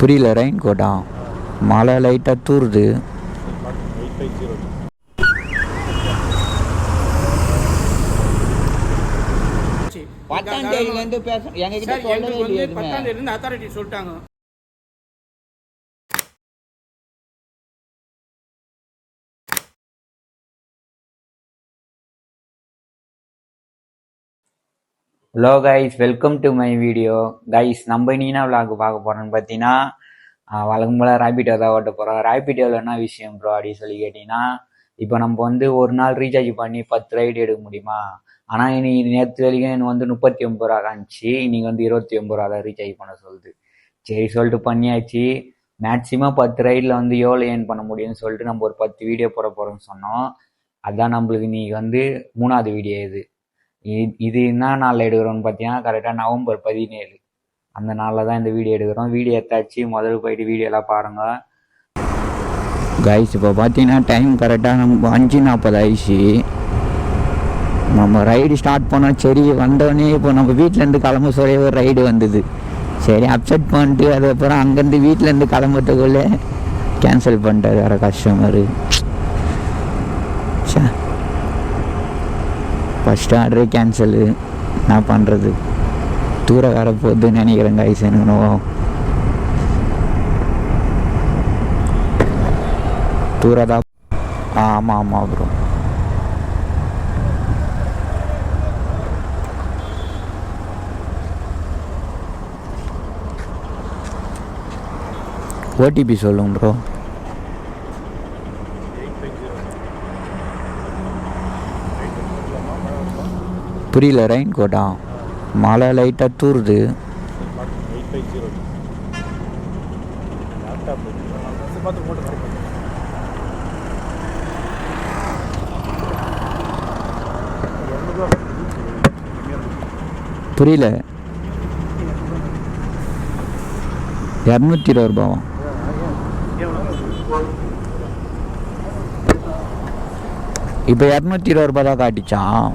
புரியல. ரெயின் கோட்டா? மழை லைட்டாக தூருது. சொல்லிட்டாங்க. Hello guys, welcome to my video. Guys, நம்ம நீனா விளாக் பார்க்க போகிறோன்னு பார்த்தீங்கன்னா வழக்கம் போல் ரேபிடோ தான் ஓட்ட போகிறோம். ரேபிடோவில் என்ன விஷயம் ப்ரோ அப்படின்னு சொல்லி கேட்டிங்கன்னா, இப்போ நம்ம வந்து ஒரு நாள் ரீசார்ஜ் பண்ணி 10 ரைடு எடுக்க முடியுமா? ஆனால் இன்னைக்கு நேற்று வரைக்கும் எனக்கு வந்து 39 ரூபா காமிச்சு, இன்னைக்கு வந்து 29 ரூபா தான் ரீசார்ஜ் பண்ண சொல்லுது. சரி சொல்லிட்டு பண்ணியாச்சு. மேக்ஸிமம் 10 ரைடில் வந்து எவ்வளோ ஏர்ன் பண்ண முடியும்னு சொல்லிட்டு நம்ம ஒரு 10 வீடியோ போட போகிறோம்னு சொன்னோம். அதுதான் நம்மளுக்கு இன்னைக்கு வந்து 3வது வீடியோ. இது என்ன நாளில் எடுக்கிறோன்னு பார்த்தீங்கன்னா கரெக்டாக நவம்பர் 17 அந்த நாளில் தான் இந்த வீடியோ எடுக்கிறோம். வீடியோ எடுத்தாச்சு. முதல்ல போயிட்டு வீடியோலாம் பாருங்கள் கைஸ். இப்போ பார்த்தீங்கன்னா டைம் கரெக்டாக நமக்கு 5:40 ஆயிடுச்சு. நம்ம ரைடு ஸ்டார்ட் பண்ணோம். சரி வந்தோடனே இப்போ நம்ம வீட்டிலேருந்து கிளம்ப சொல்லி ஒரு ரைடு வந்தது. சரி அப்செட் பண்ணிட்டு அதுக்கப்புறம் அங்கேருந்து வீட்டிலேருந்து கிளம்புறதுக்குள்ளே கேன்சல் பண்ணிட்டார் வேறு கஸ்டமரு. சே, ஃபஸ்ட்டு ஆர்டரே கேன்சலு. என்ன பண்ணுறது? தூர வேற போகுதுன்னு நினைக்கிறேன் கைஸ். எனக்கு தூரதா? ஆமாம் ஆமாம் ப்ரோ. ஓடிபி சொல்லுங்க ப்ரோ. புரியல. ரெயின் கோட்டா? மழை லைட்டாக தூருது. புரியல. 220 ரூபாவா? இப்போ 220 ரூபா தான் காட்டிச்சான்.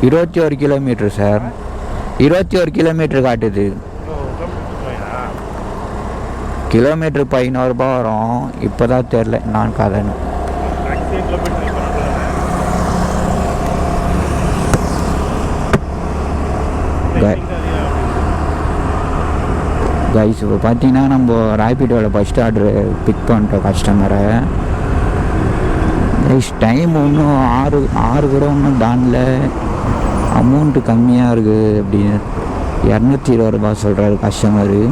21 கிலோமீட்டர் சார். 21 கிலோமீட்டர் காட்டுது. கிலோமீட்டர் 15 ரூபா வரும். இப்போ தான் தெரில நான் கதைன்னு. கைஸ், இப்போ பார்த்தீங்கன்னா நம்ம ரேபிடோவில் ஃபஸ்ட் ஆர்டரு பிக் பண்ணிட்டோம் கஸ்டமரை. கைஸ், டைம் ஒன்றும் ஆறு கூட ஒன்றும் தாண்டல. அமௌண்ட்டு கம்மியாக இருக்குது அப்படின்னு 220 ரூபா சொல்கிறாரு கஸ்டமரு.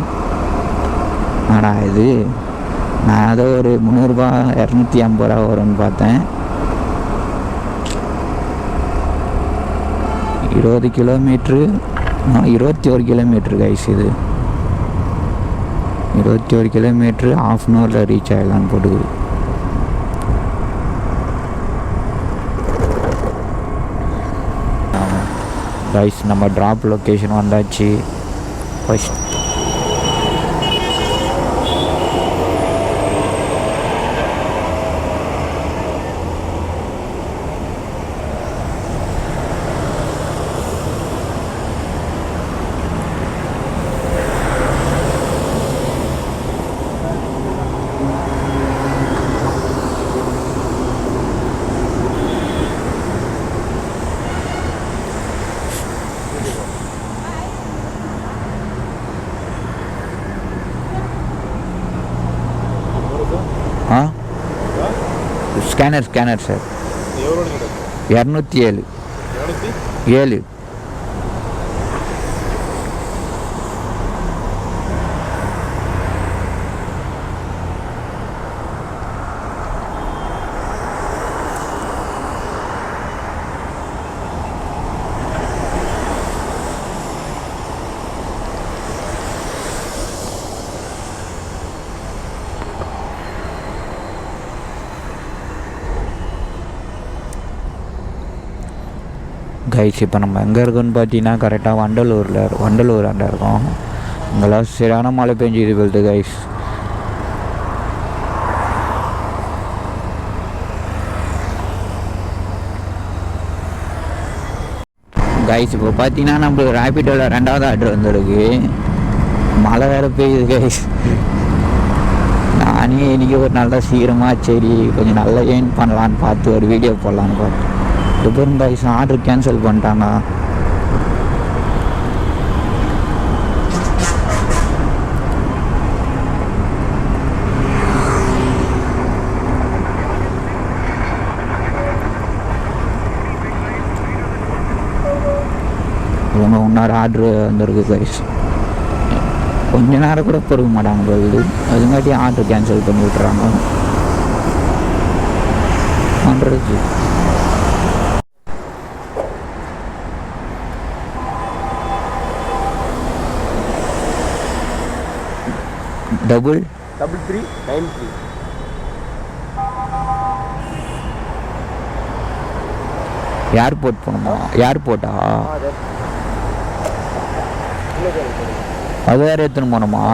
ஆடா இது, நான் ஏதோ ஒரு 300 ரூபா 250 ரூபா வரும்னு பார்த்தேன். 20 கிலோமீட்ரு 21 கிலோமீட்ரு கைஸ். இது 21 கிலோமீட்ரு ½ அன் ஹவரில் ரீச் ஆகிடலான்னு போட்டுக்குது. கைஸ், நம்ம ட்ராப் லொக்கேஷன் வந்தாச்சு. First scanner sir. 207. கைஸ், இப்போ நம்ம எங்கே இருக்கோன்னு பார்த்தீங்கன்னா கரெக்டாக வண்டலூர் ஆண்டா இருக்கோம். இங்கெல்லாம் சரியான மழை பெஞ்சுது போகுது கைஸ். கைஸ், இப்போ பார்த்தீங்கன்னா நம்மளுக்கு ரேபிடோவில் 2வது ஆர்டர் வந்துருக்கு. மழை வேற பெய்யுது கைஸ். நானே இன்னைக்கு ஒரு நல்லா சீக்கிரமாக சரி கொஞ்சம் நல்லா ஏர்ன் பண்ணலான்னு பார்த்து ஒரு வீடியோ போடலான்னு பார்த்தேன். இப்போ கைஸ் ஆர்டர் கேன்சல் பண்ணிட்டாங்க. இன்னொரு ஆர்டரு வந்துருக்கு கைஸ். கொஞ்ச நேரம் கூட பொறுக்க மாட்டாங்க போகுது, அதுங்காட்டி ஆர்டர் கேன்சல் பண்ணி விட்டுறாங்க. பண்ணுறது டபுள் 3393. ஏர்போர்ட் போகணுமா? ஏர்போர்ட்டா? அது வேறு எடுத்துன்னு போகணுமா?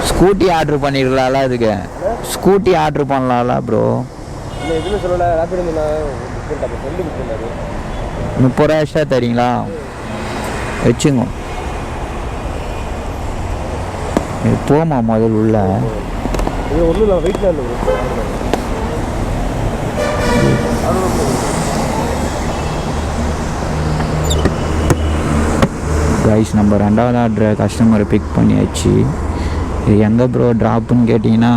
ஸ்கூட்டி ஆர்டர் பண்ணிடலாம்ல, அதுக்கு ஸ்கூட்டி ஆர்டர் பண்ணலாம்ல ப்ரோ. 30 ரூபா எக்ஸ்ட்ரா தரீங்களா? வச்சுங்க. போமா முதல் உள்ள கைஸ். நம்ம ரெண்டாவது ஆர்டர் கஸ்டமரை பிக் பண்ணியாச்சு. இது எங்கே ப்ரோ ட்ராப்புன்னு கேட்டிங்கன்னா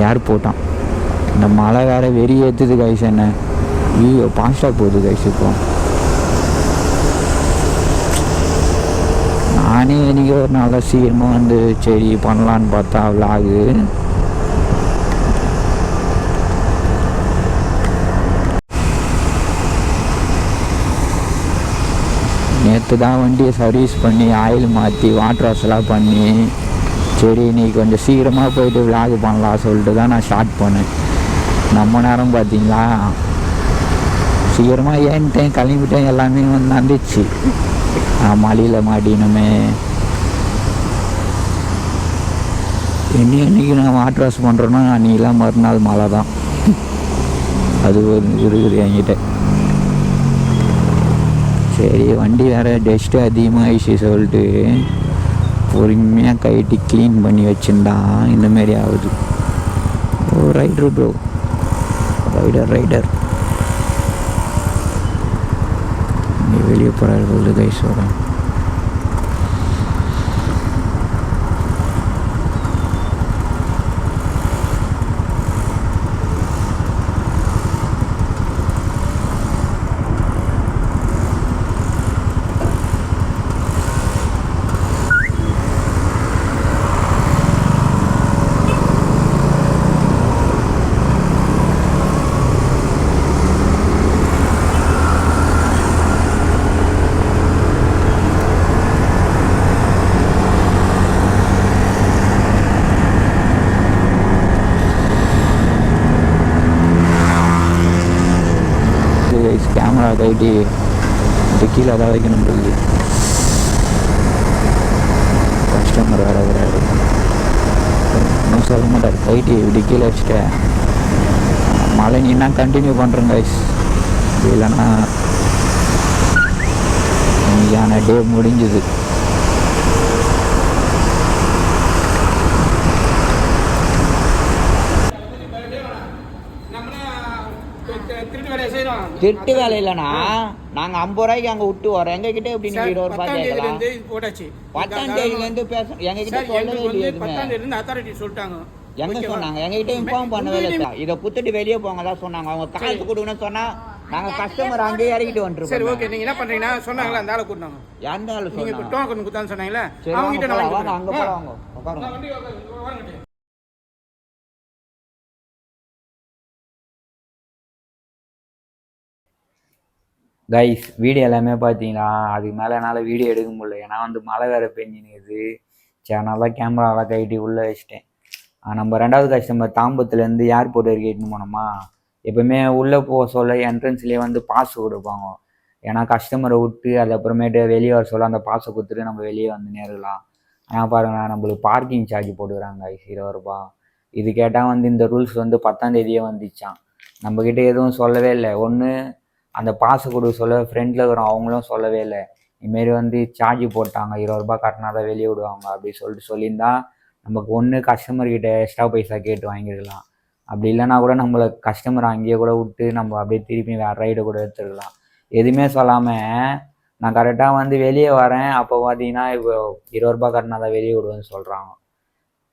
ஏர்போர்ட்டான். இந்த மழை வேறு வெறி ஏற்றுது கைஸ். என்ன ஐயோ ஃபாஸ்ட்டாக போகுது கைஸ். இப்போ நானே இன்றைக்கி ஒரு நாளாக சீக்கிரமாக வந்து சரி பண்ணலான்னு பார்த்தா விலாகு. நேற்று தான் வண்டியை சர்வீஸ் பண்ணி ஆயில் மாற்றி வாட்டர் வாஷ்லாம் பண்ணி சரி இன்றைக்கி கொஞ்சம் சீக்கிரமாக போயிட்டு விலாகு பண்ணலாம் சொல்லிட்டு தான் நான் ஸ்டார்ட் பண்ணேன். நம்ம நேரம் பார்த்தீங்களா சீக்கிரமாக ஏன்ட்டேன், கிளம்பிட்டேன், எல்லாமே வந்து நடந்துச்சு. மழையில் மாட்டினுமே. இன்னைக்கு நான் வாட்டர் வாஷ் பண்ணுறோன்னா அன்றைக்கெலாம் மறுநாள் மழை தான். அது ஒரு இருக்குது என்கிட்ட. சரி வண்டி வேறு டஸ்ட்டு அதிகமாகிடுச்சு சொல்லிட்டு பொறுமையாக கைட்டி க்ளீன் பண்ணி வச்சுருந்தா இந்தமாரி ஆகுது. ஓ ரைடர் ப்ரோ, ரைடர் நீ வெளியே போகிற கைஸ் வரேன். கேமரா கைட்டி கீழே தான் வைக்கணும். கஸ்டமர் வேறு கிடையாது, இன்னும் சொல்ல மாட்டார். கைட்டி இப்படி கீழே வச்சுட்டேன். மழை நீனா கண்டினியூ பண்ணுறேன் கைஸ், இல்லைன்னா இன்னைக்கான டே முடிஞ்சுது. திருட்டு வேலை இல்லைண்ணா, நாங்க 50 ரூபாய்க்கு அங்க விட்டு வரோம். எங்க கிட்ட எப்படி நீங்க 20 ரூபாய் கேட்கலாம்? 10ஆம் தேதியிலேருந்து பேச எங்க கிட்ட சொல்லவே இல்லையே. 10ஆம் தேதியிலேருந்து அத்தாரிட்டி சொல்லிட்டாங்க. எங்க சொன்னாங்க? எங்க கிட்ட இன்ஃபார்ம் பண்ணவே இல்லை. இதை குத்துட்டு வெளியே போங்க தான் சொன்னாங்க. அவங்க காசு கொடுங்கன்னு சொன்னா நாங்க கஸ்டமர் அங்கேயே இறக்கிட்டு வந்துருக்கோம். சரி ஓகே, நீங்க என்ன பண்றீங்கன்னா சொன்னாங்களா அந்த ஆளை கூட்டினாங்க. எந்த ஆளு சொன்னாங்க? டோக்கன் குத்தான்னு சொன்னாங்களே, அவங்க கிட்ட வாங்க. அங்க போறாங்க, உட்காருங்க. கைஸ் வீடியோ எல்லாமே பார்த்தீங்கன்னா அதுக்கு மேலே என்னால் வீடியோ எடுக்க முடியல. ஏன்னா வந்து மழை வேறு பெஞ்சினுது. சரி அதனால தான் கேமராவெலாம் கைட்டி உள்ளே வச்சிட்டேன். நம்ம ரெண்டாவது கஸ்டமர் தாம்பரத்துலேருந்து ஏர்போர்ட் வரைக்கும் எட்டுன்னு போனோமா, எப்போவுமே உள்ளே போக சொல்ல என்ட்ரன்ஸ்லேயே வந்து பாஸ் கொடுப்பாங்க. ஏன்னா கஸ்டமரை விட்டு அதுக்கப்புறமேட்டு வெளியே வர சொல்ல அந்த பாஸை கொடுத்துட்டு நம்ம வெளியே வந்து நேரலாம். ஆனால் பாருங்க நம்மளுக்கு பார்க்கிங் சார்ஜ் போட்டுக்கிறாங்க 20 ரூபா. இது கேட்டால் வந்து இந்த ரூல்ஸ் வந்து 10ஆம் தேதியே வந்துச்சான். நம்மக்கிட்ட எதுவும் சொல்லவே இல்லை. ஒன்று அந்த பாஸை கொடுக்க சொல்ல ஃப்ரெண்டில் இருக்கிறோம், அவங்களும் சொல்லவே இல்லை. இதுமாரி வந்து சார்ஜ் போட்டாங்க 20 ரூபாய் கட்டினா தான் வெளியே விடுவாங்க அப்படி சொல்லிட்டு சொல்லியிருந்தா நமக்கு ஒன்று கஸ்டமர்கிட்ட எக்ஸ்ட்ரா பைசா கேட்டு வாங்கியிருக்கலாம். அப்படி இல்லைனா கூட நம்மளை கஸ்டமர் அங்கேயே கூட விட்டு நம்ம அப்படியே திருப்பி வேறு ரைடு கூட எடுத்துருக்கலாம். எதுவுமே சொல்லாமல் நான் கரெக்டாக வந்து வெளியே வரேன். அப்போ பார்த்தீங்கன்னா இப்போ 20 ரூபாய் கட்டினா தான் வெளியே விடுவேன்னு சொல்கிறாங்க.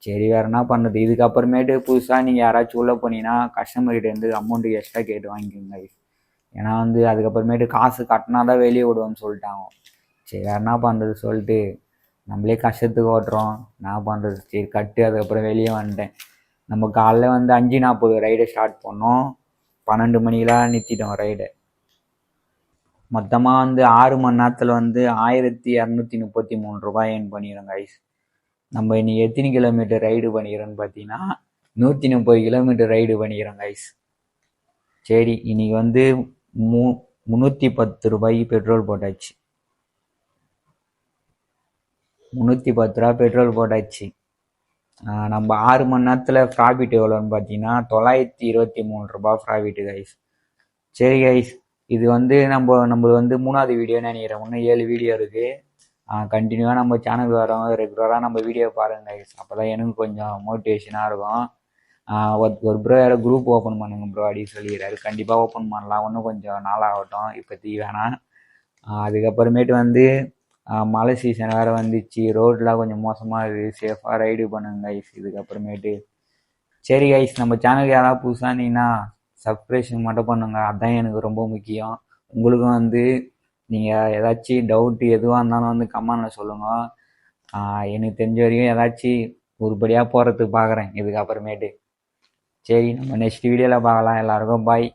சரி வேறு என்ன பண்ணுறது. இதுக்கப்புறமேட்டு புதுசாக நீங்கள் யாராச்சும் உள்ளே போனீங்கன்னா கஸ்டமர்கிட்ட இருந்து அமௌண்ட்டுக்கு எக்ஸ்ட்ரா கேட்டு வாங்கிக்கோங்க. ஏன்னா வந்து அதுக்கப்புறமேட்டு காசு கட்டினா தான் வெளியே விடுவோம்னு சொல்லிட்டாங்க. சரி வேறு என்ன பண்ணுறது சொல்லிட்டு நம்மளே கஷ்டத்துக்கு ஓட்டுறோம். என்ன பண்ணுறது, சரி கட்டு. அதுக்கப்புறம் வெளியே வந்துட்டேன். நம்ம காலைல வந்து 5:40 ரைடை ஸ்டார்ட் பண்ணோம். 12 மணிக்கெலாம் நிறுத்திட்டோம் ரைடை. மொத்தமாக வந்து 6 மணி நேரத்தில் வந்து 1233 ரூபாய் ஏர்ன் பண்ணிடுறோம் கைஸ். நம்ம இன்னைக்கு எத்தனை கிலோமீட்டர் ரைடு பண்ணிக்கிறோன்னு பார்த்தீங்கன்னா 130 கிலோமீட்டர் ரைடு பண்ணிக்கிறோம் கைஸ். சரி இன்னைக்கு வந்து 310 ரூபாய்க்கு பெட்ரோல் போட்டாச்சு. 310 ரூபா பெட்ரோல் போட்டாச்சு. நம்ம 6 மணி நேரத்தில் ப்ராஃபிட் எவ்வளோன்னு பார்த்தீங்கன்னா 923 ரூபாய் ப்ராஃபிட்டு கைஸ். சரி கைஸ், இது வந்து நம்ம வந்து 3வது வீடியோன்னு நினைக்கிறேன். இன்னும் 7 வீடியோ இருக்குது. கண்டினியூவாக நம்ம சேனல் வரவங்க ரெகுலராக நம்ம வீடியோ பாருங்க கைஸ். அப்போ தான் எனக்கு கொஞ்சம் மோட்டிவேஷனாக இருக்கும். ஒரு ப்ரோ யாரோ குரூப் ஓப்பன் பண்ணுங்க ப்ரோ அப்படின்னு சொல்லிடுறாரு. கண்டிப்பாக ஓப்பன் பண்ணலாம், இன்னும் கொஞ்சம் நாளாகட்டும், இப்போதைக்கு வேணாம். அதுக்கப்புறமேட்டு வந்து மழை சீசன் வேறு வந்துச்சு. ரோடெலாம் கொஞ்சம் மோசமாக இருக்குது. சேஃபாக ரைடு பண்ணுங்க கைஸ் இதுக்கப்புறமேட்டு. சரி கைஸ், நம்ம சேனலுக்கு யாராவது புதுசாக இருந்தீங்கன்னா சப்ஸ்கிரிப்ஷன் மட்டும் பண்ணுங்க. அதுதான் எனக்கு ரொம்ப முக்கியம். உங்களுக்கும் வந்து நீங்கள் ஏதாச்சும் டவுட்டு எதுவாக இருந்தாலும் வந்து கமெண்டில் சொல்லுங்கள். எனக்கு தெரிஞ்ச வரைக்கும் ஏதாச்சும் உருப்படியாக போகிறதுக்கு பார்க்குறேன் இதுக்கப்புறமேட்டு. சரி நம்ம நெக்ஸ்ட் வீடியோவில் பார்க்கலாம். எல்லாருக்கும் பாய்.